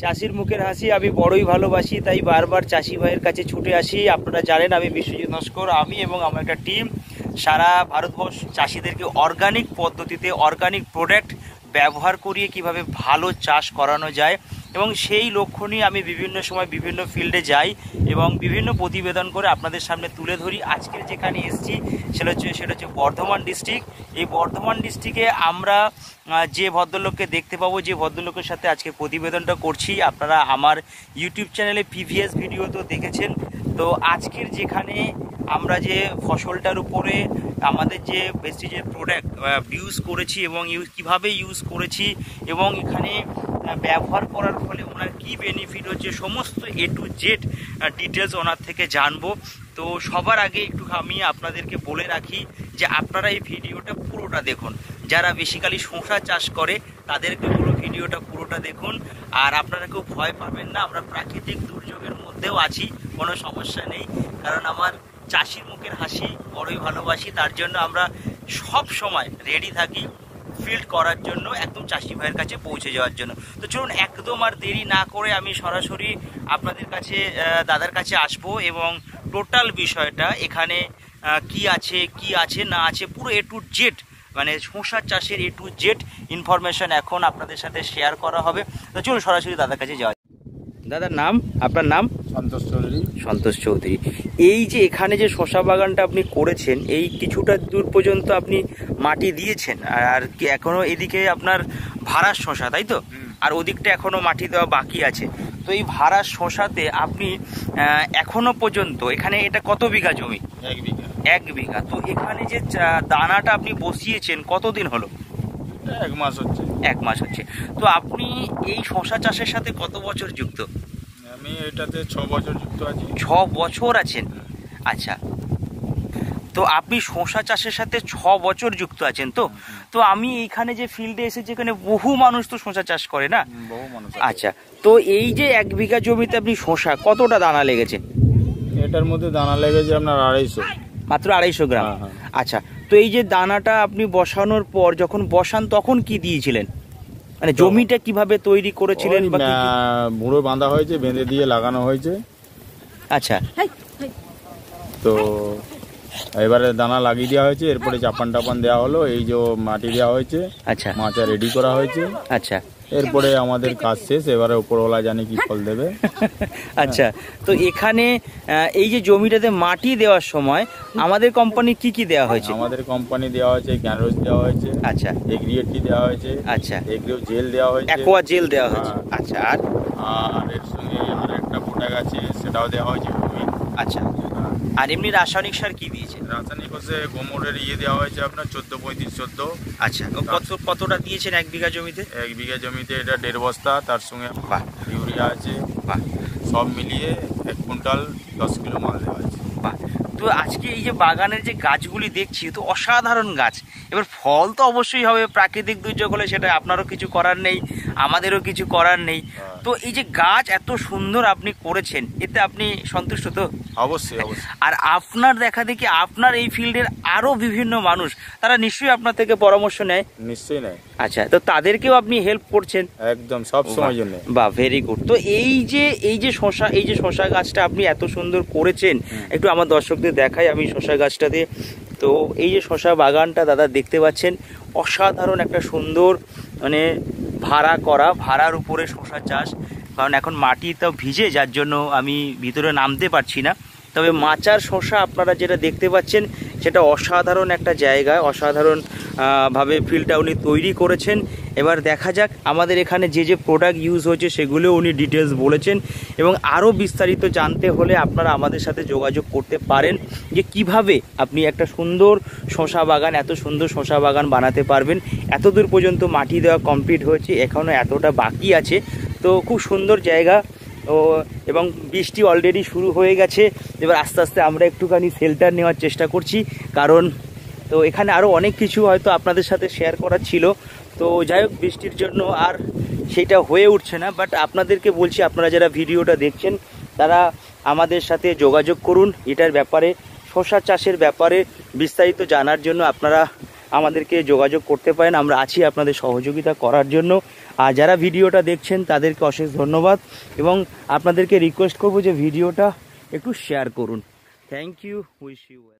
চাষির মুখের হাসি আমি বড়ই ভালোবাসি, তাই বারবার চাষি ভাইয়ের কাছে ছুটে আসি। আপনারা জানেন আমি বিশ্বজিৎ নস্কর, আমি এবং আমার একটা টিম সারা ভারতবর্ষ চাষিদেরকে অর্গানিক পদ্ধতিতে অর্গানিক প্রোডাক্ট ব্যবহার করিয়ে কিভাবে ভালো চাষ করানো যায় এবং সেই লক্ষ্য নিয়ে আমি বিভিন্ন সময় বিভিন্ন ফিল্ডে যাই এবং বিভিন্ন প্রতিবেদন করে আপনাদের সামনে তুলে ধরি। আজকের যেখানে এসেছি সেটা হচ্ছে বর্ধমান ডিস্ট্রিক্ট। এই বর্ধমান ডিস্ট্রিক্টে আমরা যে ভদ্রলোককে দেখতে পাবো, যে ভদ্রলোকের সাথে আজকে প্রতিবেদনটা করছি, আপনারা আমার ইউটিউব চ্যানেলে প্রিভিয়াস ভিডিও তো দেখেছেন। তো আজকের যেখানে আমরা যে ফসলটার উপরে আমাদের যে পেস্টিসাইডের প্রোডাক্ট ইউজ করেছি এবং কীভাবে ইউজ করেছি এবং এখানে ব্যবহার করার ফলে ওনার কী বেনিফিট হচ্ছে সমস্ত A to Z ডিটেলস ওনার থেকে জানবো। তো সবার আগে একটু আমি আপনাদেরকে বলে রাখি যে আপনারা এই ভিডিওটা পুরোটা দেখুন। যারা বেসিক্যালি শসা চাষ করে তাদেরকে পুরো ভিডিওটা পুরোটা দেখুন। আর আপনারা কেউ ভয় পাবেন না, আমরা প্রাকৃতিক দুর্যোগের মধ্যেও আছি, কোনো সমস্যা নেই। কারণ আমার চাষির মুখের হাসি বড়ই ভালোবাসি, তার জন্য আমরা সব সময় রেডি থাকি ফিল্ড করার জন্য, একদম চাষি ভাইয়ের কাছে পৌঁছে যাওয়ার জন্য। তো চলুন একদম আর দেরি না করে আমি সরাসরি আপনাদের কাছে দাদার কাছে আসবো এবং টোটাল বিষয়টা এখানে কি আছে না আছে পুরো A to Z, মানে শসা চাষের A to Z ইনফরমেশন এখন আপনাদের সাথে শেয়ার করা হবে। তো চলুন সরাসরি দাদার কাছে যাওয়া। দাদার নাম, আপনার নাম? সন্তোষ চৌধুরী। সন্তোষ চৌধুরী। এই যে এখানে যে শসা বাগানটা আপনি করেছেন, এই কিছুটা দূর পর্যন্ত আপনি মাটি দিয়েছেন আর কি এখনো এদিকে আপনার ভাড়ার শসা, তাই তো? আর ওদিকটা এখনো মাটি দেওয়া বাকি আছে। তো এই ভাড়ার শসাতে আপনি এখনো পর্যন্ত এখানে এটা কত বিঘা জমি? 1 বিঘা। 1 বিঘা। তো এখানে যে দানাটা আপনি বসিয়েছেন কতদিন হলো? 1 মাস হচ্ছে। 1 মাস হচ্ছে। তো আপনি এই শসা চাষের সাথে কত বছর যুক্ত? আমি এটাতে 6 বছর যুক্ত আছি। 6 বছর আছেন? আচ্ছা, তো আপনি শসা চাষের সাথে 6 বছর যুক্ত আছেন। তো তো আমি এইখানে যে ফিল্ডে এসেছি, এখানে বহু মানুষ তো শসা চাষ করে না? বহু মানুষ। আচ্ছা, তো এই যে 1 বিঘা জমিতে আপনি শসা কতটা দানা লেগেছে? এটার মধ্যে দানা লেগেছে আপনার 250। মাত্র 250 গ্রাম? আচ্ছা, তো এই যে দানাটা আপনি বসানোর পর যখন বসান তখন কি দিয়েছিলেন, মানে জমিটা কিভাবে তৈরি করেছিলেন? মুড়ো বাঁধা হয়েছে, বেঁধে দিয়ে লাগানো হয়েছে। আচ্ছা, তো এবারে দানা লাগিয়ে দেওয়া হয়েছে, এরপরে চাপান টাপান দেওয়া হলো, এই যে মাটি দেওয়া হয়েছে। আচ্ছা, মাচা রেডি করা হয়েছে। আচ্ছা, এরপরে আমাদের কাজ শেষ, এবারে উপরওয়ালা জানে কি ফল দেবে। আচ্ছা, তো এখানে এই যে জমিটাতে মাটি দেওয়ার সময় আমাদের কোম্পানি কি দেওয়া হয়েছে? আমাদের কোম্পানি দেওয়া হয়েছে গ্যানরোজ দেওয়া হয়েছে। আচ্ছা, এগ্রিয়েটি দেওয়া হয়েছে। আচ্ছা, এগ্রিও জেল দেওয়া হয়েছে। অ্যাকোয়া জেল দেওয়া হয়েছে। আচ্ছা, আর এর সঙ্গে আর একটা প্রোডাক্ট আছে সেটাও দেওয়া হয়েছে। আচ্ছা, আর এমনি রাসায়নিক সার কি দিয়েছে? রাসায়নিক হচ্ছে গোমরের দেওয়া হয়েছে আপনার 14-35-14। আচ্ছা, কতটা দিয়েছেন 1 বিঘা জমিতে? 1 বিঘা জমিতে এটা 1.5 বস্তা, তার সঙ্গে ইউরিয়া আছে। বাহ, সব মিলিয়ে 1 কুইন্টাল 10 কিলো মাল দেওয়া আছে। বাহ। তো আজকে এই যে বাগানের যে গাছগুলি দেখছি, তো অসাধারণ গাছ। এবার ফল তো অবশ্যই হবে, প্রাকৃতিক দুর্যোগ হলে সেটা আপনারও কিছু করার নেই, আমাদেরও কিছু করার নেই। তো এই যে গাছ এত সুন্দর আপনি করেছেন, এতে আপনি সন্তুষ্ট তো? অবশ্যই, অবশ্যই। আর আপনার দেখা দেখি আপনার এই ফিল্ডের আরো বিভিন্ন মানুষ, তারা নিশ্চয়ই আপনার থেকে পরামর্শ নেয়? নিশ্চয়ই নেয়। আচ্ছা, তো তাদেরকেও আপনি হেল্প করছেন? একদম, সব সময় জন্য। বাহ, ভেরি গুড। তো এই যে শসা গাছটা আপনি এত সুন্দর করেছেন, একটু আমার দর্শকদের দেখাই আমি শসা গাছটাতে। তো এই যে শসা বাগানটা দাদা দেখতে পাচ্ছেন, অসাধারণ একটা সুন্দর, মানে ভাড়ার উপরে শসা চাষ। কারণ এখন মাটিটাও ভিজে, যার জন্য আমি ভিতরে নামতে পারছি না। তবে মাচার শসা আপনারা যেটা দেখতে পাচ্ছেন সেটা অসাধারণ একটা জায়গায়, অসাধারণ ভাবে ফিল্ডটা উনি তৈরি করেছেন। এবার দেখা যাক আমাদের এখানে যে প্রোডাক্ট ইউজ হয়েছে সেগুলো উনি ডিটেলস বলেছেন এবং আরও বিস্তারিত জানতে হলে আপনারা আমাদের সাথে যোগাযোগ করতে পারেন যে কিভাবে আপনি একটা সুন্দর শসা বাগান, এত সুন্দর শসা বাগান বানাতে পারবেন। এতদূর পর্যন্ত মাটি দেওয়া কমপ্লিট হয়েছে, এখনও এতটা বাকি আছে। তো খুব সুন্দর জায়গা, এবং বৃষ্টি অলরেডি শুরু হয়ে গেছে। এবার আস্তে আস্তে আমরা একটুখানি শেল্টার নেওয়ার চেষ্টা করছি, কারণ তো এখানে আরও অনেক কিছু হয়তো আপনাদের সাথে শেয়ার করার ছিল। তো যাই হোক, বৃষ্টির জন্য আর সেটা হয়ে উঠছে না। বাট আপনাদেরকে বলছি, আপনারা যারা ভিডিওটা দেখছেন তারা আমাদের সাথে যোগাযোগ করুন এটার ব্যাপারে, শসা চাষের ব্যাপারে বিস্তারিত জানার জন্য আপনারা আমাদেরকে যোগাযোগ করতে পারেন, আমরা আছি আপনাদের সহযোগিতা করার জন্য। আর যারা ভিডিওটা দেখছেন তাদেরকে অশেষ ধন্যবাদ এবং আপনাদেরকে রিকোয়েস্ট করব যে ভিডিওটা একটু শেয়ার করুন। Thank you, wish you well.